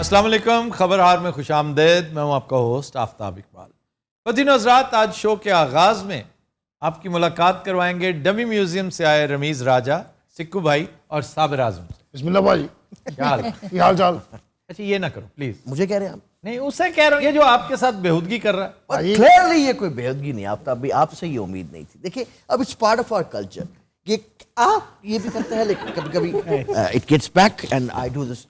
السلام علیکم، خبرہار میں خوش آمدید. میں ہوں آپ کا ہوسٹ آفتاب اقبال. خواتین و حضرات، آج شو کے آغاز میں آپ کی ملاقات کروائیں گے ڈمی میوزیم سے آئے رمیز راجہ، سکو بھائی اور صابر اعظم سے. بسم اللہ بھائی، کیا حال ہے؟ یہ حال چال؟ اچھا یہ نہ کرو پلیز. مجھے کہہ رہے ہیں آپ؟ نہیں، اسے کہہ رہا ہوں، یہ جو آپ کے ساتھ بےہودگی کر رہا ہے. کلیئرلی یہ کوئی بےحدگی نہیں. آفتاب بھی آپ سے یہ امید نہیں تھی. دیکھیں اب it's part of our culture کہ آپ یہ بھی کرتے ہیں، لیکن کبھی کبھی it gets back and I do this.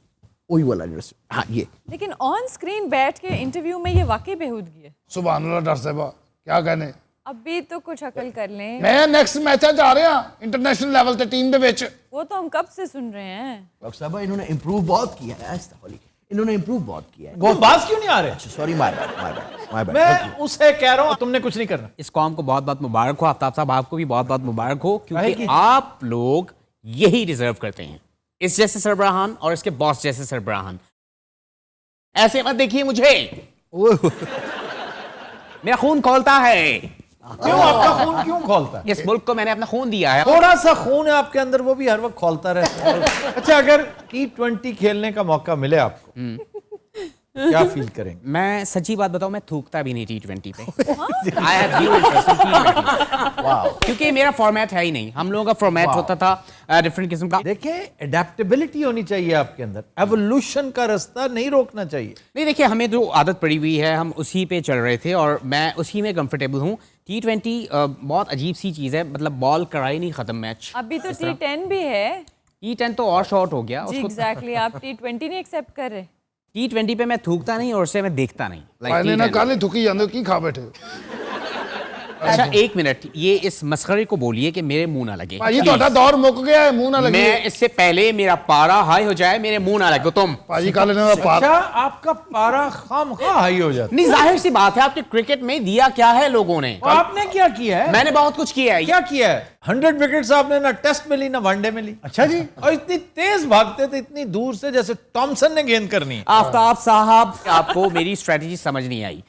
وہی والا ہاں یہ لیکن آن اسکرین بیٹھ کے انٹرویو میں یہ واقعی بےہودگی ہے. سبحان اللہ ڈاکٹر صاحبہ، کیا کہنے. ابھی تو کچھ عقل کر لیں. میں نیکسٹ میچ جا رہے ہیں انٹرنیشنل لیول تے ٹیم دے وچ. وہ تو ہم کب سے سن رہے ہیں. ڈاکٹر صاحبہ انہوں نے امپروو بہت کیا ہے. انہوں نے امپروو بہت کیا ہے. وہ باز کیوں نہیں آ رہے؟ سوری مائی بیڈ. میں اسے کہہ رہا ہوں تم نے کچھ نہیں کرنا. اس قوم کو بہت بہت مبارک ہو. آفتاب صاحب آپ کو بھی بہت بہت مبارک ہو، کیونکہ آپ لوگ یہی ڈیزرو کرتے ہیں، اس جیسے سربراہان اور اس کے باس جیسے سربراہان. ایسے مت دیکھیے مجھے، میرا خون کھولتا ہے. کیوں آپ کا خون کیوں کھولتا ہے؟ اس ملک کو میں نے اپنا خون دیا ہے. تھوڑا سا خون ہے آپ کے اندر، وہ بھی ہر وقت کھولتا رہتا ہے. اچھا اگر T20 کھیلنے کا موقع ملے آپ کو کیا فیل کریں گے؟ میں سچی بات بتاؤں، میں تھوکتا بھی نہیں T20 پہ. I have zero interest in T20. کیونکہ میرا فارمیٹ ہے ہی نہیں. ہم لوگوں کا فارمیٹ ہوتا تھا ڈفرینٹ قسم کا. دیکھیں اڈیپٹیبلٹی ہونی چاہیے آپ کے اندر، ایوولوشن کا رستہ نہیں روکنا چاہیے. نہیں دیکھیے، ہمیں جو عادت پڑی ہوئی ہے ہم اسی پہ چل رہے تھے اور میں اسی میں کمفرٹیبل ہوں. T20 بہت عجیب سی چیز ہے، مطلب بال کرائی نہیں ختم میچ. ابھی تو T10 بھی ہے. T10 تو اور شارٹ ہو گیا. جی ایگزیکٹلی، آپ T20 نہیں ایکسیپٹ کر رہے. T20 پہ میں تھوکتا نہیں اور اسے میں دیکھتا نہیں. پہلے نہ کالے تھکی جاندے کی کھا بیٹھے. اچھا ایک منٹ، یہ اس مسخرے کو بولیے کہ میرے منہ نہ لگے. بھائی تہاڈا دور مک گیا ہے، منہ نہ لگے. میں اس سے پہلے میرا پارا ہائی ہو جائے، میرے منہ نہ لگے تم. بھائی کالے نے پار. اچھا آپ کا پارا خام خواہ ہائی ہو جاتا ہے. نہیں ظاہر سی بات ہے، آپ کے کرکٹ میں دیا کیا ہے لوگوں نے. آپ نے کیا کیا ہے؟ میں نے بہت کچھ کیا ہے. کیا کیا ہے؟ 100 وکٹس آپ نے نہ ٹیسٹ میں لی نہ ون ڈے میں لی. اچھا جی، اور اتنی تیز بھاگتے تھے اتنی دور سے جیسے ٹامسن نے گیند کرنی ہے. آفتاب صاحب آپ کو میری اسٹریٹجی سمجھ نہیں آئی.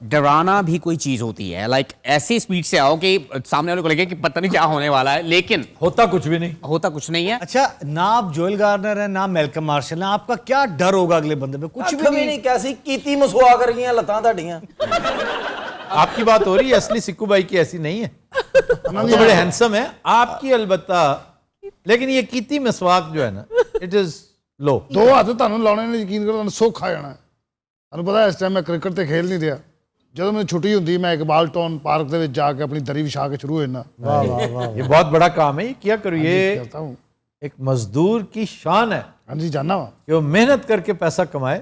ڈرانا بھی کوئی چیز ہوتی ہے، لائک ایسی اسپیڈ سے آؤ کہ سامنے والے کو لگے کہ پتہ نہیں کیا ہونے والا ہے، لیکن ہوتا کچھ بھی نہیں. ہوتا کچھ نہیں ہے. اچھا نہ آپ جوئل گارنر ہیں نہ میلکم مارشل ہیں، آپ کا کیا ڈر ہوگا اگلے بندے پہ؟ کچھ بھی نہیں. کیسی کیتی مسوا کر گئی ہیں لتاں تہاڈیاں. آپ کی بات ہو رہی ہے، اصلی سکو بھائی کی ایسی نہیں ہے. تو بڑے ہینسم ہے آپ کی البتہ، لیکن یہ کیتی مسواک جو ہے نا اٹ از لو. دو ہاتھ تہانوں لاؤنے نے یقین کرو تہانوں سوکھ کھا جانا ہے. تہانوں پتہ ہے اس ٹائم میں کرکٹ تے کھیل نہیں رہا. جدوں میں چھٹی ہوندی میں اقبال ٹاؤن پارک دے وچ جا کے اپنی دری وچھا کے شروع ہونا. یہ بہت بڑا کام ہے، یہ کیا کرو. یہ ایک مزدور کی شان ہے ہاں جی جاننا وا کہ وہ محنت کر کے پیسہ کمائے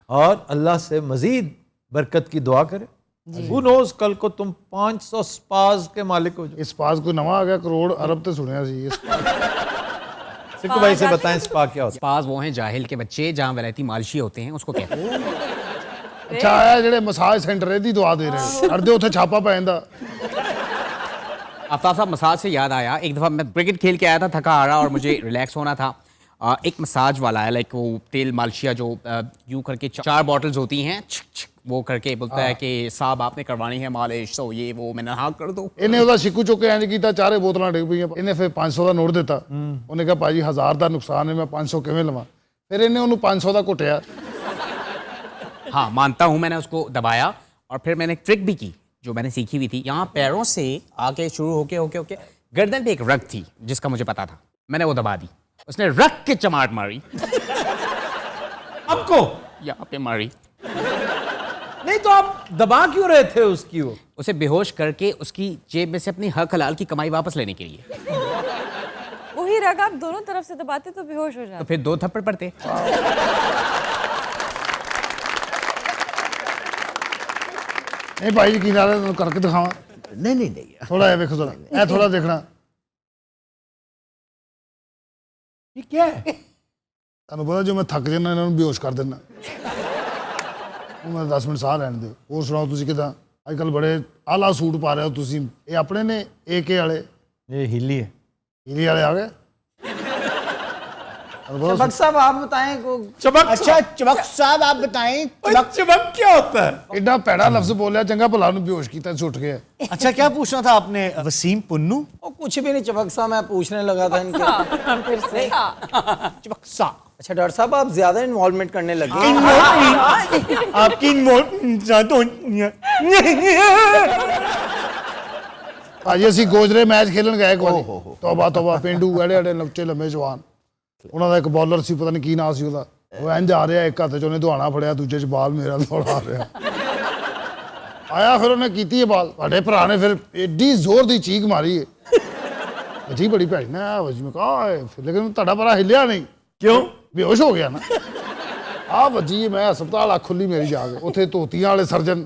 اور اللہ سے مزید برکت کی دعا کرے. Who knows کل کو تم 500 سپاز کے مالک ہو جاؤ. اس پاس کوئی نواں آ گیا کروڑ ارب تے سنیا سی. سکو بھائی سے بتائیں سپا کیا ہوتا ہے؟ پاس وہ ہیں جاہل کے بچے جہاں ولایتی مالشی ہوتے ہیں، اس کو کہتے ہیں. اچھا ہے جڑے مساج سینٹر دی دعا دے رہے ہیں، اردے اتنے چھاپا پہ جاندا. آفتاب صاحب مساج سے یاد آیا، ایک دفعہ میں کرکٹ کھیل کے آیا تھا، تھکا آ رہا اور مجھے ریلیکس ہونا تھا. ایک مساج والا ہے، لائک وہ تیل مالشیا جو یوں کر کے 4 بوٹلز ہوتی ہیں، وہ کر کے بولتا ہے کہ صاحب آپ نے کروانی ہے مالش، تو یہ وہ میں نے ہاں کر دو. انہیں وہ شکو چک کے اینج کیتا، 4 بوتلاں ڈگ پئیاں. انہیں پھر 500 کا نوٹ دیتا. انہیں کہا بھائی 1000 دا نقصان ہے، میں 500 کیویں لواں. پھر انہیں انہوں 500 دا کٹیا. ہاں مانتا ہوں، میں نے اس کو دبایا اور پھر میں نے ایک ٹرک بھی کی جو میں نے سیکھی ہوئی تھی. یہاں پیروں سے آگے شروع ہو کے گردن پہ ایک رگ تھی جس کا مجھے پتا تھا، میں نے وہ دبا دی. اس نے رگ کے چماٹ ماری. آپ کو یہاں پہ ماری. نہیں تو آپ دبا کیوں رہے تھے اس کی؟ وہ اسے بے ہوش کر کے اس کی جیب میں سے اپنی حق حلال کی کمائی واپس لینے کے لیے. وہی رگ آپ دونوں طرف سے دباتے تو بے ہوش ہو تو جاتے. پھر 2 تھپڑ پڑتے. نہیں بھائی یقین آ رہا کر کے دکھاواں. نہیں تھوڑا ویکھو ذرا، اے تھوڑا دیکھنا. یہ کیا ہے؟ تہانوں پتا جو میں تھک جانا انہوں بے ہوش کر دینا. میں 10 منٹ ساہ لین دو. اور سناؤ تسی کداں؟ اج کل بڑے اعلیٰ سوٹ پا رہے ہو تسی. یہ اپنے نے AK والے؟ یہ ہیلی ہے. ہیلی والے آ گئے. چمک صاحب آپ بتائیں. چمک؟ اچھا چمک صاحب آپ بتائیں. چمک کیا ہوتا ہے؟ ایڈا پیڑا لفظ بولیا چنگا بھلا بے ہوش کیتا چھٹ گیا. اچھا کیا پوچھنا تھا آپ نے وسیم پنو؟ کچھ بھی نہیں چمک صاحب، میں پوچھنے لگا تھا ان کے چمک سا اچھا ڈاکٹر صاحب آپ زیادہ انوالومنٹ کرنے لگے. آپ کی ਭਾਜੀ ਅਸੀਂ ਗੋਜਰੇ ਮੈਚ ਖੇਲਣ ਗਏ ਇੱਕ ਵਾਰੀ. ਤੋਬਾ ਪਿੰਡੂ ਐੜੇ ਲੰਚੇ ਲੰਮੇ ਜਵਾਨ. ਉਹਨਾਂ ਦਾ ਇੱਕ ਬੌਲਰ ਸੀ, ਪਤਾ ਨਹੀਂ ਕੀ ਨਾਂ ਸੀ ਉਹਦਾ. ਉਹ ਇੰਝ ਆ ਰਿਹਾ, ਇੱਕ ਹੱਥ 'ਚ ਉਹਨੇ ਦੁਹਾਣਾ ਫੜਿਆ, ਦੂਜੇ 'ਚ ਬਾਲ ਮੇਰਾ ਦੌੜਾ ਰਿਹਾ. ਆਇਆ ਫਿਰ ਉਹਨੇ ਕੀਤੀ ਇਹ ਬਾਲ, ਸਾਡੇ ਭਰਾ ਨੇ ਫਿਰ ਏਡੀ ਜ਼ੋਰ ਦੀ ਚੀਕ ਮਾਰੀ ਹੈ. ਅਜੀ ਬੜੀ ਭੈੜੀ ਨਾ ਵਜੀ. ਮੈਂ ਕਹਾ ਫਿਰ ਲੇਕਿਨ ਤੁਹਾਡਾ ਭਰਾ ਹਿੱਲਿਆ ਨਹੀਂ. ਕਿਉਂ? ਬੇਹੋਸ਼ ਹੋ ਗਿਆ ਨਾ. ਆ ਵੱਜੀ ਮੈਂ ਹਸਪਤਾਲ ਅੱਖ ਖੁੱਲੀ ਮੇਰੀ ਜਾ ਕੇ. ਉੱਥੇ ਧੋਤੀਆਂ ਵਾਲੇ ਸਰਜਨ.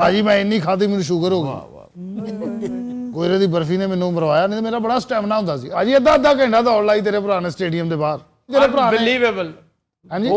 ਭਾਜੀ ਮੈਂ ਇੰਨੀ ਖਾਧੀ ਮੈਨੂੰ ਸ਼ੂਗਰ ਹੋ ਗਈ. ਗੋਜਰੇ ਦੀ ਬਰਫੀ ਨੇ ਮੈਨੂੰ ਮਰਵਾਇਆ, ਨਹੀਂ ਮੇਰਾ ਬੜਾ ਸਟੈਮਨਾ ਹੁੰਦਾ ਸੀ. ਅਜੀ ਅੱਧਾ ਘੰਟਾ ਦੌੜ ਲਾਈ ਤੇਰੇ ਭਰਾ ਨੇ ਸਟੇਡੀਅਮ ਦੇ ਬਾਹਰ. ਤੇਰੇ ਭਰਾ ਨੇ Unbelievable. ਹਾਂਜੀ 2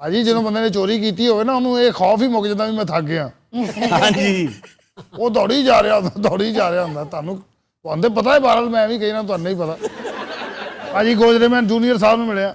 ਭਾਜੀ ਜਦੋਂ ਬੰਦੇ ਨੇ ਚੋਰੀ ਕੀਤੀ ਹੋਵੇ ਨਾ, ਉਹਨੂੰ ਇਹ ਖੌਫ ਹੀ ਮੁੱਕ ਜਾਂਦਾ ਵੀ ਮੈਂ ਥੱਕ ਗਿਆ. ਹਾਂਜੀ. ਉਹ ਦੌੜੀ ਜਾ ਰਿਹਾ ਹੁੰਦਾ. ਤੁਹਾਨੂੰ ਪਤਾ ਹੈ ਬਾਰਲ, ਮੈਂ ਵੀ ਕਹਿਣਾ ਤੁਹਾਨੂੰ ਨਹੀਂ ਪਤਾ. ਭਾਜੀ ਗੋਜਰੇ ਮੈਂ ਜੂਨੀਅਰ ਸਾਹਿਬ ਨੂੰ ਮਿਲਿਆ.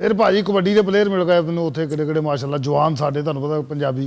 ਫਿਰ ਭਾਜੀ ਕਬੱਡੀ ਦੇ ਪਲੇਅਰ ਮਿਲ ਗਏ ਮੈਨੂੰ ਉੱਥੇ, ਕਿਹੜੇ ਮਾਸ਼ਾਅੱਲਾ ਜਵਾਨ ਸਾਡੇ, ਤੁਹਾਨੂੰ ਪਤਾ ਪੰਜਾਬੀ.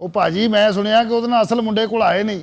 ਉਹ ਭਾਜੀ ਮੈਂ ਸੁਣਿਆ ਕਿ ਉਹਦੇ ਨਾਲ ਅਸਲ ਮੁੰਡੇ ਕੋਲ ਆਏ ਨਹੀਂ.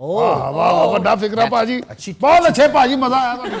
ਵਾਹ ਵਾਹ ਵੱਡਾ ਫਿਕਰਾ ਭਾਜੀ. ਬਹੁਤ ਅੱਛੇ ਭਾਜੀ, ਮਜ਼ਾ ਆਇਆ ਤੁਹਾਨੂੰ.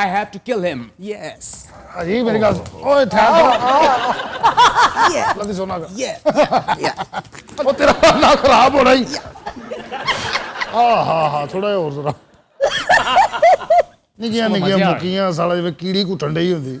I have to kill him. Yes. ਭਾਜੀ ਮੇਰੀ ਗੱਲ ਓਏ ਲੱਦੀ ਸੋਨਾ ਕਰ. ਉਹ ਤੇਰਾ ਨਾ ਖਰਾਬ ਹੋਣਾ ਹੀ. ਹਾਂ ਥੋੜਾ ਹੋਰ ਜ਼ਰਾ. ਨਿੱਕੀਆਂ ਮੁੱਕੀਆਂ ਸਾਲਾ ਜਿਵੇਂ ਕੀੜੀ ਘੁੱਟਣ ਡਈ ਹੁੰਦੀ.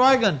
toy gun.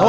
No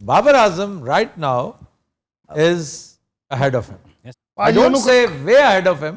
Babar Azam right now is ahead of him. I ਭਾਜੀ don't ਉਹਨੂੰ say way ahead of him,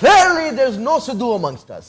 Clearly there is no Sidhu amongst us.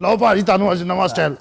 ਲਓ ਭਾਜੀ ਤੁਹਾਨੂੰ ਅੱਜ ਨਵਾਂ ਸਟਾਈਲ।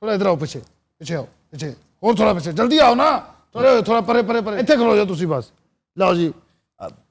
ਥੋੜਾ ਇਧਰ ਆਓ, ਪਿੱਛੇ ਪਿੱਛੇ ਆਓ, ਪਿੱਛੇ ਹੋਰ ਥੋੜਾ ਪਿੱਛੇ, ਜਲਦੀ ਆਓ ਨਾ, ਥੋੜਾ ਪਰੇ ਪਰੇ ਪਰੇ, ਇੱਥੇ ਖਲੋ ਜਾਓ ਤੁਸੀਂ ਬਸ। ਲਓ ਜੀ,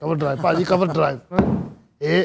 ਕਵਰ ਡਰਾਈਵ ਭਾਜੀ, ਕਵਰ ਡਰਾਈਵ ਇਹ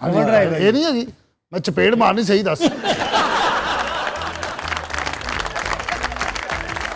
ਕਵਰ ਡਰਾਈਵ ਇਹ ਨਹੀਂ ਹੈਗੀ, ਮੈਂ ਚਪੇੜ ਮਾਰਨੀ ਸਹੀ ਦੱਸ।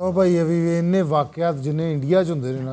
ਉਹ ਭਾਈ ਇਹ ਵੀ ਇੰਨੇ ਵਾਕਿਆਤ ਜਿੰਨੇ ਇੰਡੀਆ 'ਚ ਹੁੰਦੇ ਨੇ ਨਾ,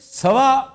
1.25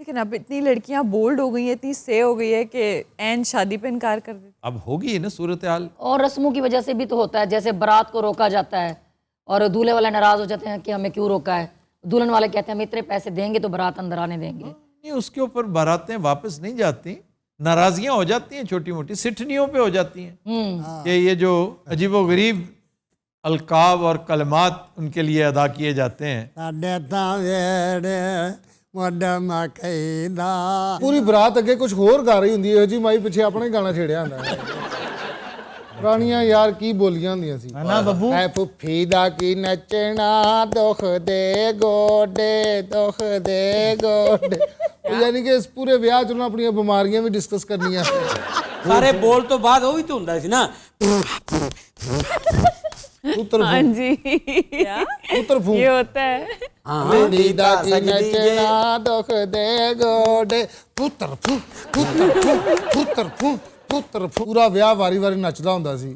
لیکن اب اتنی لڑکیاں بولڈ ہو گئی ہیں, اتنی سے ہو گئی ہے کہ عین شادی پہ انکار کر دیتی. اب ہوگی نا صورتحال. اور رسموں کی وجہ سے بھی تو ہوتا ہے, جیسے بارات کو روکا جاتا ہے اور دولہے والے ناراض ہو جاتے ہیں کہ ہمیں کیوں روکا ہے, دلہن والے کہتے ہیں ہم اتنے پیسے دیں گے تو بارات اندر آنے دیں گے. نہیں, اس کے اوپر باراتیں واپس نہیں جاتی, ناراضیاں ہو جاتی ہیں چھوٹی موٹی, سٹھنیوں پہ ہو جاتی ہیں کہ یہ جو عجیب و غریب القاب اور کلمات ان کے لیے ادا کیے جاتے ہیں. پوری برات اگے کچھ ہور گا رہی ہوندی ہے جی, مائی پیچھے اپنا ہی گانا چھیڑیا ہوندا ہے. پرانیاں یار کی بولیاں ہوندیاں سی نا ببو, اے پھپھی دا کی نچنا دکھ دے گوڈے دکھ دے گوڈے, یعنی کہ اس پورے ویاہ چ اپنی بیماریاں بھی ڈسکس کرنیاں. سارے بول تو بعد وہ بھی تو ہوندا سی نا. ہاں جی, یہ ہوتا ہے. پورا ویاہ واری واری نچدا ہوندا سی,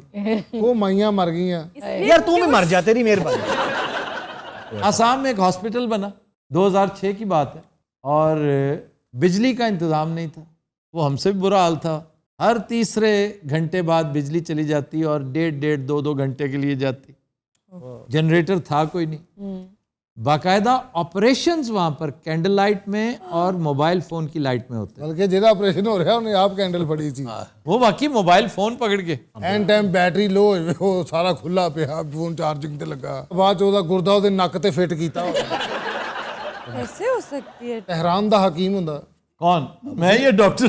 وہ مائیاں مر گئیاں. یار تو بھی مر جا, تیری مہربانی. آسام میں ایک ہاسپٹل بنا, 2006 کی بات ہے, اور بجلی کا انتظام نہیں تھا. وہ ہم سے بھی برا حال تھا, ہر تیسرے گھنٹے بعد بجلی چلی جاتی اور 1.5 گھنٹے کے لیے جاتی. جنریٹر تھا کوئی نہیں. باقاعدہ آپریشنز وہاں پر کینڈل لائٹ میں اور موبائل فون کی لائٹ میں ہوتے ہیں. بلکہ جہاں آپریشن ہو رہا ہے انہیں آپ کینڈل پڑی تھی, وہ واقعی موبائل فون پکڑ کے این ٹائم بیٹری لو وہ سارا کھلا پیا, فون چارجنگ تے لگا, بعد چ گردہ وہ نک تے فٹ کیتا. کیسے ہو سکتی ہے؟ تہران دا حکیم ہوندا. کون؟ میں یہ ڈاکٹر.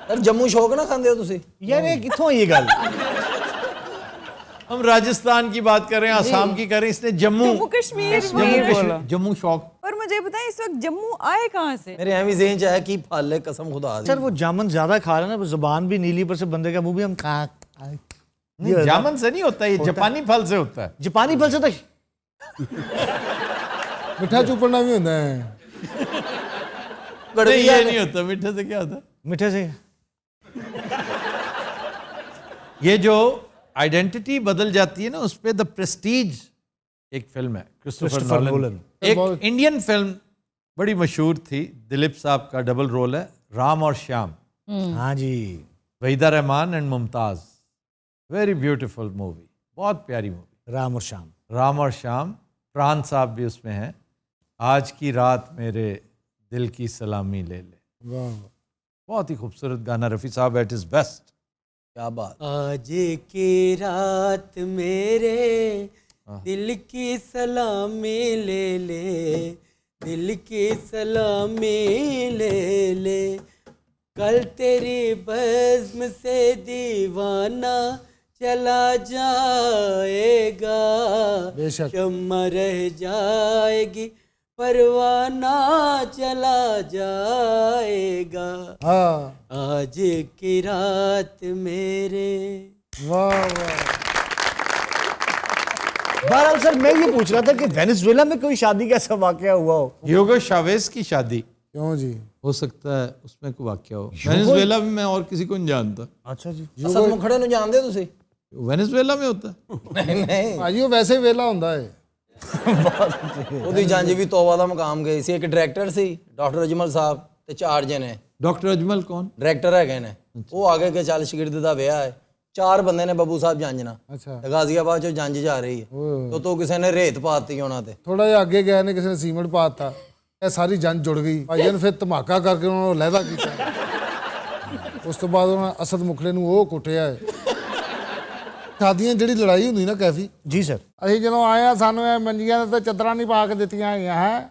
یار جموں شوق نہ کھاندے ہو تسی؟ یار یہ کتھوں یہ گل؟ ہم راجستھان کی بات کر رہے ہیں, آسام کی کر رہے ہیں, اس نے جموں کشمیر. جموں شوق. اور مجھے بتائیں اس وقت جموں آئے کہاں سے؟ میرے ایویں ذہن چاہے کی پھل ہے قسم خدا دی. سر وہ جامن زیادہ کھا رہے ہیں نا, زبان بھی نیلی, پر سے بندے کا منہ بھی ہم جامن سے نہیں ہوتا, یہ جاپانی پھل سے ہوتا ہے. جاپانی پھل سے تو میٹھا چوپڑنا بھی ہوندا ہے. نہیں, یہ نہیں ہوتا. میٹھے سے کیا ہوتا ہے؟ میٹھے سے یہ جو آئیڈینٹی بدل جاتی ہے نا, اس پہ دا پریسٹیج ایک فلم ہے کرسٹوفر نولن. ایک انڈین فلم بڑی مشہور تھی, دلیپ صاحب کا ڈبل رول ہے, رام اور شیام. ہاں جی, Waheeda Rehman and Mumtaz. Very beautiful movie, بہت پیاری مووی. رام اور شام. رام اور شام, پران صاحب بھی اس میں ہیں. آج کی رات میرے دل کی سلامی لے لے, بہت ہی خوبصورت گانا, رفیع صاحب ایٹ از بیسٹ. کیا بات. آج کی رات میرے دل کی سلامی لے لے, دل کی سلامی لے لے, کل تیری بزم سے دیوانہ چلا جائے گا, شمع رہ جائے گی پروانہ چلا جائے گا, آج کی رات میرے. واہ واہ. بہرحال سر میں یہ پوچھ رہا تھا کہ وینزویلا میں کوئی شادی کا ایسا واقعہ ہوا ہو؟ ہیوگو شاویز کی شادی کیوں جی؟ ہو سکتا ہے اس میں کوئی واقعہ ہو. وینزویلا میں میں اور کسی کو نہیں جانتا. اچھا جی. اسد مکھڑے نو جاندے تسی؟ وینزویلا میں ہوتا ہے. نہیں بھائی وہ ویسے ویلا ہوندا ہے. ਉਹਦੀ ਜਾਂਜੀ ਵੀ ਤੋਬਾ ਦਾ ਮਕਾਮ ਗਈ ਸੀ. ਇੱਕ ਡਾਇਰੈਕਟਰ ਸੀ ਡਾਕਟਰ ਅਜਮਲ ਸਾਹਿਬ ਤੇ 4 ਜਣੇ. ਡਾਕਟਰ ਅਜਮਲ ਕੌਣ? ਡਾਇਰੈਕਟਰ ਹੈਗੇ ਨੇ. ਉਹ ਆ ਗਏ ਕਿ ਚੱਲ ਸ਼ਗਿਰਦ ਦਾ ਵਿਆਹ ਹੈ, 4 ਬੰਦੇ ਨੇ ਬੱਬੂ ਸਾਹਿਬ ਜੰਜਣਾ. ਅੱਛਾ. ਗਾਜ਼ੀਆਬਾਦ ਚੋਂ ਜੰਜ ਜਾ ਰਹੀ ਹੈ ਤੇ ਤੋਂ ਕਿਸੇ ਨੇ ਰੇਤ ਪਾਤੀ ਉਹਨਾਂ ਤੇ. ਥੋੜਾ ਜਿਹਾ ਅੱਗੇ ਗਏ ਨੇ ਕਿਸੇ ਨੇ ਸੀਮੈਂਟ ਪਾਤਾ, ਇਹ ਸਾਰੀ ਜੰਜ ਜੁੜ ਗਈ. ਭਾਈਆਂ ਨੇ ਫਿਰ ਧਮਾਕਾ ਕਰਕੇ ਉਹਨਾਂ ਨੂੰ ਲਹਿਦਾ ਕੀਤਾ. ਉਸ ਤੋਂ ਬਾਅਦ ਉਹਨਾਂ ਅਸਦ ਮੁਖੜੇ ਨੂੰ ਉਹ ਕੁੱਟਿਆ ਹੈ. ਸ਼ਾਦੀਆਂ ਜਿਹੜੀ ਲੜਾਈ ਹੁੰਦੀ ਨਾ ਕਾਫੀ. ਜੀ ਸਰ. ਅਸੀਂ ਜਦੋਂ ਆਏ ਆ ਸਾਨੂੰ ਇਹ ਮੰਜੀਆਂ ਤੇ ਚੱਦਰਾਂ ਨਹੀਂ ਪਾ ਕੇ ਦਿੱਤੀਆਂ ਹੈਗੀਆਂ ਹੈ.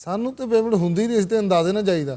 ਸਾਨੂੰ ਤੇ ਪੇਮੈਂਟ ਹੁੰਦੀ ਨਹੀਂ, ਇਸ ਤੇ ਅੰਦਾਜ਼ੇ ਨਾ ਜਾਈਦਾ.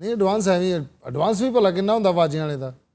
ਨਹੀਂ ਐਡਵਾਂਸ ਐਵੇਂ, ਐਡਵਾਂਸ ਵੀ ਭਲਾ ਕਿੰਨਾ ਹੁੰਦਾ ਬਾਜੀਆਂ ਵਾਲੇ ਦਾ?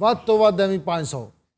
ਵੱਧ ਤੋਂ ਵੱਧ ਐਵੇਂ 500.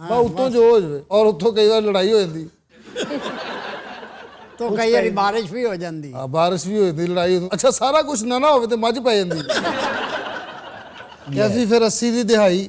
ਬਸ ਉੱਤੋਂ ਜੋ ਹੋ ਜਾਵੇ. ਔਰ ਉੱਥੋਂ ਕਈ ਵਾਰ ਲੜਾਈ ਹੋ ਜਾਂਦੀ. تو کئی بار بارش بھی ہو جاندی. ਆ ਬਾਰਿਸ਼ ਵੀ ਹੋ ਜਾਂਦੀ, ਲੜਾਈ ਹੋ ਜਾਂਦੀ. ਅੱਛਾ ਸਾਰਾ ਕੁਝ ਨਾ ਹੋਵੇ ਤੇ ਮੱਝ ਪੈ ਜਾਂਦੀ. ਕੈਫੀ ਫਿਰ 80 ਦੀ ਦਿਹਾਈ.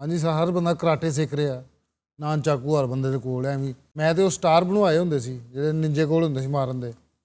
ਹਾਂਜੀ ਸਰ, ਹਰ ਬੰਦਾ ਕਰਾਟੇ ਸਿੱਖ ਰਿਹਾ. ਨਾਨ ਚਾਕੂ ਹਰ ਬੰਦੇ ਦੇ ਕੋਲ ਐਵੇਂ. ਮੈਂ ਤੇ ਉਹ ਸਟਾਰ ਬਣਵਾਏ ਹੁੰਦੇ ਸੀ ਜਿਹੜੇ ਨਿੰਜੇ ਕੋਲ ਹੁੰਦੇ ਸੀ ਮਾਰਨ ਦੇ.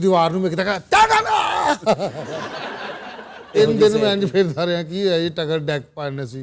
ਦੀਵਾਰ ਨੂੰ ਮੈਂ ਕਿਹਾ ਟਕਰ ਤਿੰਨ ਦਿਨ ਮੈਂ ਇੰਜ ਫਿਰਦਾ ਰਿਹਾ ਕੀ ਹੈ ਇਹ ਟਕਰ ਡੈਕ ਪਾਣੇ ਸੀ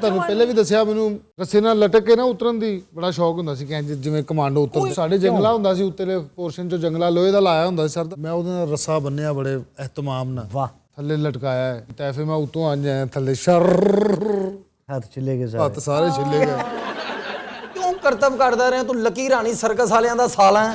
ਤੁਹਾਨੂੰ ਪਹਿਲੇ ਵੀ ਦੱਸਿਆ ਮੈਨੂੰ ਰੱਸੇ ਨਾਲ ਲਟਕ ਕੇ ਨਾ ਉਤਰਨ ਦੀ ਬੜਾ ਸ਼ੌਕ ਹੁੰਦਾ ਸੀ ਕਿ ਇੰਜ ਜਿਵੇਂ ਕਮਾਂਡੋ ਉਤਰ ਸਾਡੇ ਜੰਗਲਾ ਹੁੰਦਾ ਸੀ ਉੱਤਲੇ ਪੋਰਸ਼ਨ 'ਚ ਜੰਗਲਾ ਲੋਹੇ ਦਾ ਲਾਇਆ ਹੁੰਦਾ ਸੀ ਸਰ ਮੈਂ ਉਹਦੇ ਨਾਲ ਰੱਸਾ ਬੰਨਿਆ ਬੜੇ ਇਹਤਮਾਮ ਨਾਲ ਵਾਹ ਥੱਲੇ ਲਟਕਾਇਆ ਹੈ ਤਾਂ ਫਿਰ ਮੈਂ ਉਤੋਂ ਆ ਜਾਇਆ ਥੱਲੇ ਸ਼ਰ ਹੱਥ ਚਲੇ ਗਏ ਹੱਥ ਸਾਰੇ ਛਿੱਲੇ ਗਏ ਕਿਉਂ ਕਰਤਬ ਕਰਦਾ ਰਿਹਾ ਤੂੰ ਲੱਕੀ ਰਾਣੀ ਸਰਕਸ ਵਾਲਿਆਂ ਦਾ ਸਾਲਾ ਹੈ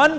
1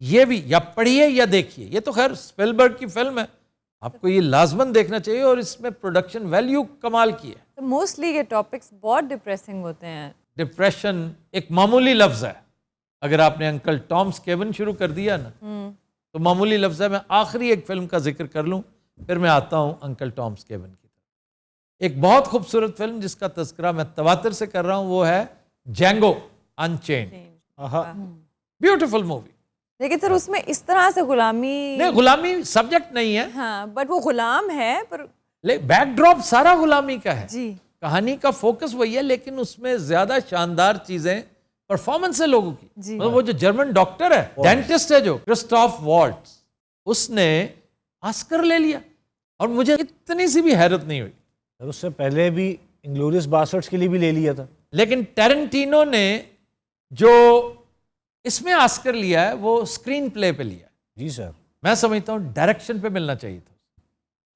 یہ بھی یا پڑھیے یا دیکھیے. یہ تو خیر اسپیلبرگ کی فلم ہے, آپ کو یہ لازماً دیکھنا چاہیے, اور اس میں پروڈکشن ویلیو کمال کی ہے. تو موسٹلی یہ ٹاپکس بہت ڈپریسنگ ہوتے ہیں. ڈپریشن ایک معمولی لفظ ہے. اگر آپ نے انکل ٹام's کیبن شروع کر دیا نا تو معمولی لفظ ہے. میں آخری ایک فلم کا ذکر کر لوں پھر میں آتا ہوں انکل ٹام's کیبن کی طرف. ایک بہت خوبصورت فلم جس کا تذکرہ میں تواتر سے کر رہا ہوں وہ ہے جینگو انچینڈ. Beautiful movie. لیکن سر اس میں اس طرح سے غلامی نہیں, غلامی سبجیکٹ نہیں ہے, ہاں بٹ وہ غلام ہے پر بیک ڈراپ سارا غلامی کا ہے. جی کہانی کا فوکس وہی ہے, لیکن اس میں زیادہ شاندار چیزیں پرفارمنس ہے لوگوں کی. مطلب وہ جو جرمن ڈاکٹر ہے, ڈینٹسٹ ہے جو کرسٹوف والٹز, اس نے آسکر لے لیا, اور مجھے اتنی سی بھی حیرت نہیں ہوئی. اس سے پہلے بھی انگلوریس باسٹرڈز کے لیے بھی لے لیا تھا. لیکن ٹیرنٹینو نے جو اس میں آسکر لیا ہے وہ اسکرین پلے پہ لیا. جی سر. میں سمجھتا ہوں ڈائریکشن پہ ملنا چاہیے تھا.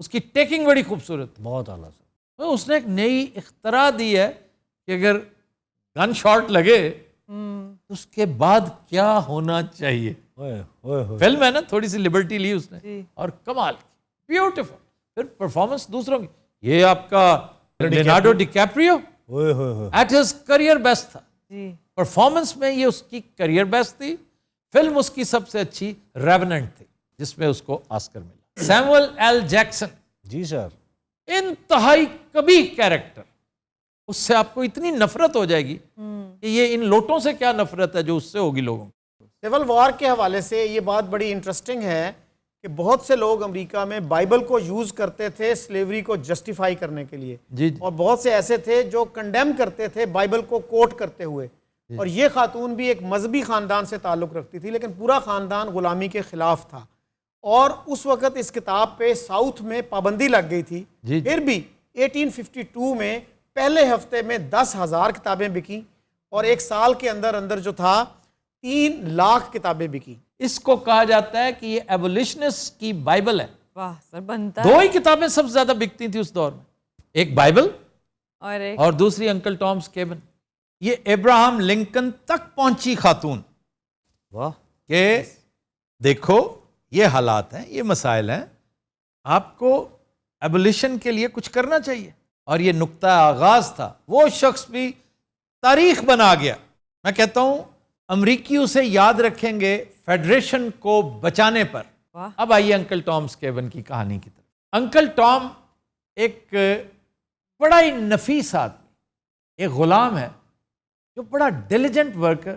اس کی ٹیکنگ بڑی خوبصورت, بہت اعلیٰ سر. اس نے ایک نئی اختراع دی ہے کہ اگر گن شاٹ لگے تو اس کے بعد کیا ہونا چاہیے. فلم ہے نا, تھوڑی سی لبرٹی لی اس نے اور کمال کی, بیوٹیفل. پھر پرفارمنس دوسروں کی, یہ آپ کا Leonardo DiCaprio at his career best تھا. پرفارمنس میں یہ اس کی کریئر بیسٹ تھی. فلم اس کی سب سے اچھی ریوننٹ تھی جس میں اس کو آسکر ملا. سیموئل ایل جیکسن, جی سر, انتہائی کبھی کیریکٹر, اس سے آپ کو اتنی نفرت ہو جائے گی کہ یہ ان لوٹوں سے کیا نفرت ہے جو اس سے ہوگی لوگوں کو. سول وار کے حوالے سے یہ بات بڑی انٹرسٹنگ ہے کہ بہت سے لوگ امریکہ میں بائبل کو یوز کرتے تھے سلیوری کو جسٹیفائی کرنے کے لیے, اور بہت سے ایسے تھے جو کنڈیم کرتے تھے بائبل کو کوٹ کرتے ہوئے. اور یہ خاتون بھی ایک مذہبی خاندان سے تعلق رکھتی تھی, لیکن پورا خاندان غلامی کے خلاف تھا, اور اس وقت اس کتاب پہ ساؤتھ میں پابندی لگ گئی تھی. پھر بھی 1852 میں پہلے ہفتے میں 10,000 کتابیں بکیں, اور ایک سال کے اندر اندر جو تھا 3 لاکھ کتابیں بکیں. اس کو کہا جاتا ہے کہ یہ ایبولیشنسٹ کی بائبل ہے. واہ سر, بنتا 2 ہی کتابیں سب سے زیادہ بکتی تھیں اس دور میں, ایک بائبل اور دوسری انکل ٹام's کیبن. یہ ابراہم لنکن تک پہنچی خاتون. واہ, کہ دیکھو یہ حالات ہیں, یہ مسائل ہیں, آپ کو ایبولیشن کے لیے کچھ کرنا چاہیے. اور یہ نقطہ آغاز تھا. وہ شخص بھی تاریخ بنا گیا. میں کہتا ہوں امریکی اسے یاد رکھیں گے فیڈریشن کو بچانے پر. اب آئیے انکل ٹام's کیبن کی کہانی کی طرف. انکل ٹام ایک بڑا ہی نفیس آدمی, ایک غلام ہے جو بڑا ڈیلیجنٹ ورکر,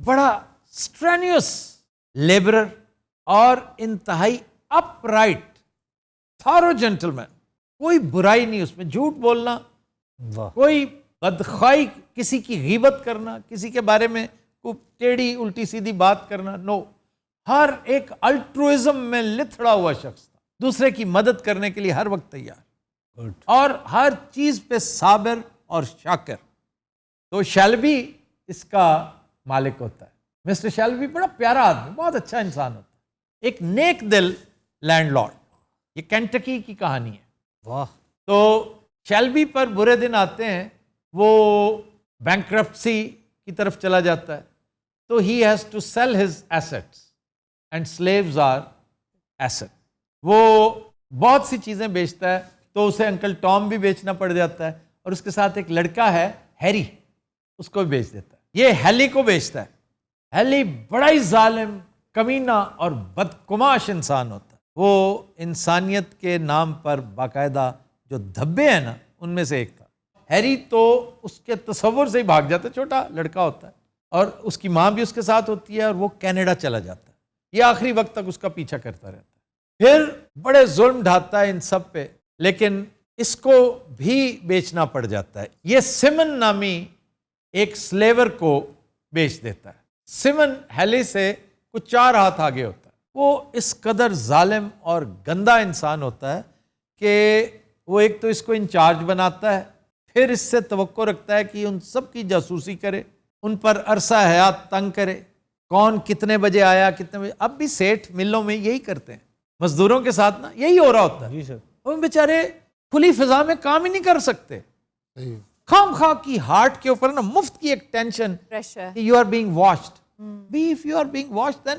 بڑا اسٹرینیوس لیبرر, اور انتہائی اپ رائٹ تھارو جینٹلمین. کوئی برائی نہیں اس میں, جھوٹ بولنا, کوئی بدخوائی, کسی کی غیبت کرنا, کسی کے بارے میں کوئی ٹیڑھی الٹی سیدھی بات کرنا, نو. ہر ایک الٹروازم میں لتھڑا ہوا شخص تھا, دوسرے کی مدد کرنے کے لیے ہر وقت تیار, اور ہر چیز پہ صابر اور شاکر. تو شیلبی اس کا مالک ہوتا ہے. مسٹر شیلبی بڑا پیارا آدمی, بہت اچھا انسان ہوتا ہے, ایک نیک دل لینڈ لارڈ. یہ کینٹکی کی کہانی ہے. واہ. تو شیلبی پر برے دن آتے ہیں, وہ بینکرپسی کی طرف چلا جاتا ہے, تو he has to sell his assets and slaves are assets. وہ بہت سی چیزیں بیچتا ہے, تو اسے انکل ٹام بھی بیچنا پڑ جاتا ہے, اور اس کے ساتھ ایک لڑکا ہے ہیری, اس کو بھی بیچ دیتا ہے. یہ ہیلی کو بیچتا ہے. ہیلی بڑا ہی ظالم, کمینہ اور بدقماش انسان ہوتا ہے. وہ انسانیت کے نام پر باقاعدہ جو دھبے ہیں نا, ان میں سے ایک تھا. ہیری تو اس کے تصور سے ہی بھاگ جاتا ہے, چھوٹا لڑکا ہوتا ہے, اور اس کی ماں بھی اس کے ساتھ ہوتی ہے, اور وہ کینیڈا چلا جاتا ہے. یہ آخری وقت تک اس کا پیچھا کرتا رہتا ہے. پھر بڑے ظلم ڈھاتا ہے ان سب پہ, لیکن اس کو بھی بیچنا پڑ جاتا ہے. یہ سمن نامی ایک سلیور کو بیچ دیتا ہے. سمن ہیلی سے کچھ 4 ہاتھ آگے ہوتا ہے. وہ اس قدر ظالم اور گندا انسان ہوتا ہے کہ وہ ایک تو اس کو انچارج بناتا ہے, پھر اس سے توقع رکھتا ہے کہ ان سب کی جاسوسی کرے, ان پر عرصہ حیات تنگ کرے, کون کتنے بجے آیا کتنے بجے. اب بھی سیٹھ ملوں میں یہی کرتے ہیں, مزدوروں کے ساتھ نا یہی ہو رہا ہوتا ہے. وہ بیچارے کھلی فضا میں کام ہی نہیں کر سکتے. خام خواہ کی ہارٹ کے اوپر نا مفت کی ایک tension, you are being washed. Be if you are being washed then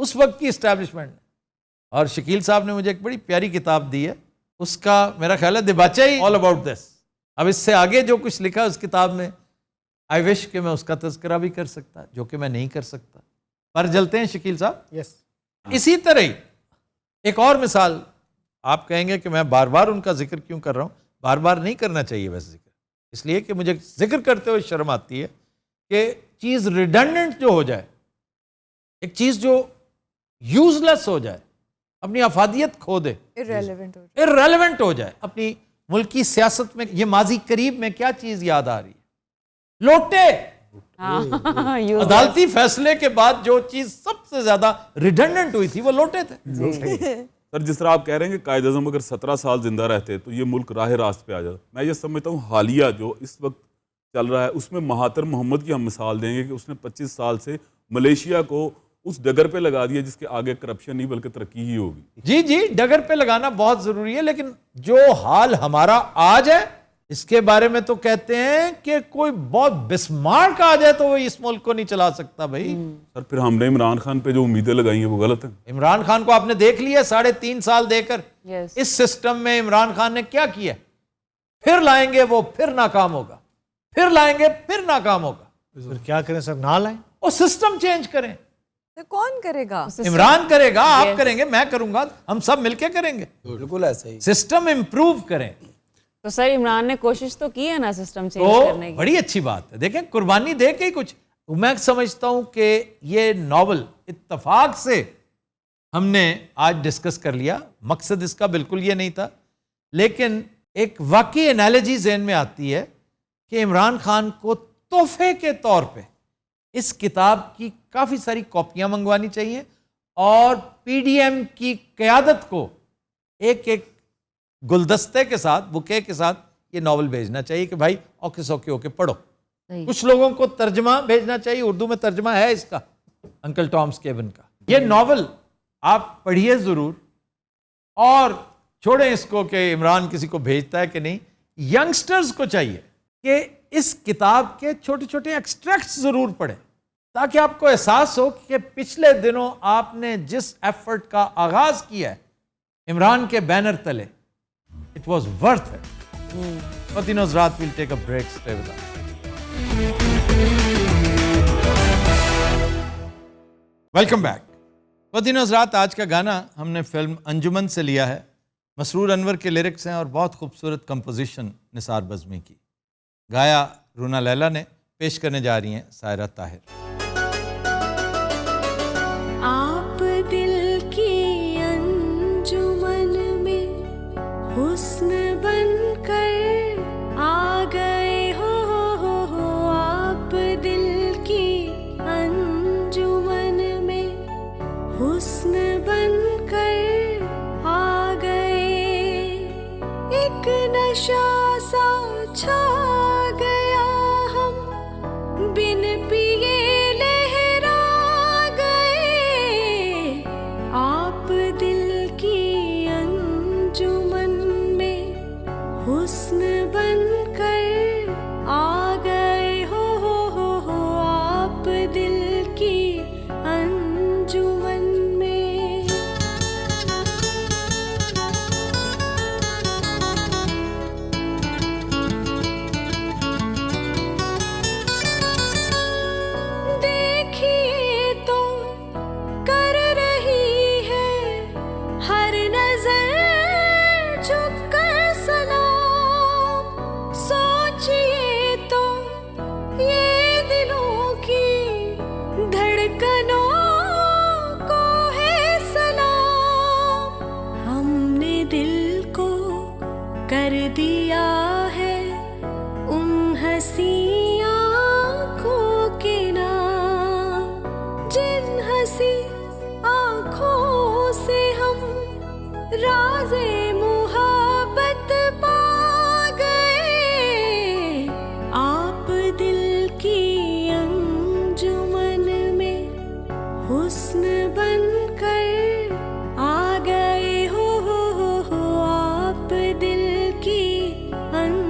اس وقت کی اسٹیبلشمنٹ. اور شکیل صاحب نے مجھے ایک بڑی پیاری کتاب دی ہے, اس کا میرا خیال ہے دباچہ ہی آل اباؤٹ دس. اب اس سے آگے جو کچھ لکھا اس کتاب میں, آئی وش کہ میں اس کا تذکرہ بھی کر سکتا, جو کہ میں نہیں کر سکتا. پر جلتے ہیں شکیل صاحب. یس. اسی طرح ہی ایک اور مثال, آپ کہیں گے کہ میں بار بار ان کا ذکر کیوں کر رہا ہوں. بار بار نہیں کرنا چاہیے ویسے ذکر, اس لیے کہ مجھے ذکر کرتے ہوئے شرم آتی ہے کہ چیز ریڈنڈنٹ جو ہو جائے, ایک چیز جو یوز لیس ہو جائے, اپنی افادیت کھو دے, ارریلیونٹ ہو جائے. اپنی ملکی سیاست میں یہ ماضی قریب میں کیا چیز یاد آ رہی ہے؟ لوٹے. عدالتی فیصلے کے بعد جو چیز سب سے زیادہ ریڈنڈنٹ ہوئی تھی وہ لوٹے تھے. سر جس طرح آپ کہہ رہے ہیں کہ قائد اعظم اگر 17 سال زندہ رہتے تو یہ ملک راہ راست پہ آ جاتا. میں یہ سمجھتا ہوں حالیہ جو اس وقت چل رہا ہے اس میں مہاتر محمد کی ہم مثال دیں گے کہ اس نے 25 سال سے ملیشیا کو اس ڈگر پہ لگا دیا جس کے آگے کرپشن نہیں بلکہ ترقی ہی ہوگی. جی جی, ڈگر پہ لگانا بہت ضروری ہے, لیکن جو حال ہمارا آج ہے اس کے بارے میں تو کہتے ہیں کہ کوئی بہت بسمارک آ جائے تو وہ اس ملک کو نہیں چلا سکتا بھائی. سر پھر ہم نے عمران خان پہ جو امیدیں لگائی ہیں وہ غلط ہیں. عمران خان کو آپ نے دیکھ لیا 3.5 سال دے کر. اس سسٹم میں عمران خان نے کیا کیا؟ پھر لائیں گے وہ پھر ناکام ہوگا, پھر لائیں گے پھر ناکام ہوگا. پھر کیا کریں سر, نہ لائیں, وہ سسٹم چینج کریں. تو کون کرے گا؟ عمران کرے گا, آپ کریں گے, میں کروں گا, ہم سب مل کے کریں گے. بالکل ایسا ہی. سسٹم امپروو کریں. تو سر عمران نے کوشش تو کی ہے نا سسٹم چینج کرنے کی. بڑی اچھی بات ہے. دیکھیں قربانی دے کے ہی کچھ. میں سمجھتا ہوں کہ یہ ناول اتفاق سے ہم نے آج ڈسکس کر لیا. مقصد اس کا بالکل یہ نہیں تھا, لیکن ایک واقعی انالوجی ذہن میں آتی ہے کہ عمران خان کو تحفے کے طور پہ اس کتاب کی کافی ساری کاپیاں منگوانی چاہیے اور پی ڈی ایم کی قیادت کو ایک ایک گلدستے کے ساتھ, بکے کے ساتھ یہ ناول بھیجنا چاہیے کہ بھائی اوکے سوکے ہو کے پڑھو. کچھ لوگوں کو ترجمہ بھیجنا چاہیے, اردو میں ترجمہ ہے اس کا, انکل ٹامس کیبن کا. یہ ناول آپ پڑھیے ضرور, اور چھوڑیں اس کو کہ عمران کسی کو بھیجتا ہے کہ نہیں. ینگسٹرز کو چاہیے کہ اس کتاب کے چھوٹے چھوٹے ایکسٹریکٹس ضرور پڑھیں تاکہ آپ کو احساس ہو کہ پچھلے دنوں آپ نے جس ایفرٹ کا آغاز کیا ہے عمران کے بینر تلے, it was worth it. But Nazrat will take a break. Stay with us. Welcome back. But Nazrat, آج کا گانا ہم نے فلم انجمن سے لیا ہے. مسرور انور کے لیرکس ہیں اور بہت خوبصورت کمپوزیشن نثار بزمی کی. گایا رونا لیلا نے, پیش کرنے جا رہی ہیں سائرہ طاہر. آپ دل کی انجمن میں حسن بن کر آ گئے ہو, آپ دل کی انجمن میں حسن بن کر آ گئے. ایک نشہ سا چھا گیا, ہم بن پیے لہرا گئے. آپ دل کی انجمن میں حسن بن کر آ گئے ہو, آپ دل کی انجمن میں. دیکھیے تو کر رہی ہے ہر نظر جھک کر سلام. سوچیے تو یہ دلوں کی دھڑکنوں کو ہے سلام. ہم نے دل کو کر دیا ہے ان حسین آنکھوں کے نام, جن حسی آنکھوں سے ہم راز محبت پا گئے. آپ دل کی انجمن میں حسن بن کر آ گئے ہو, آپ دل کی انجمن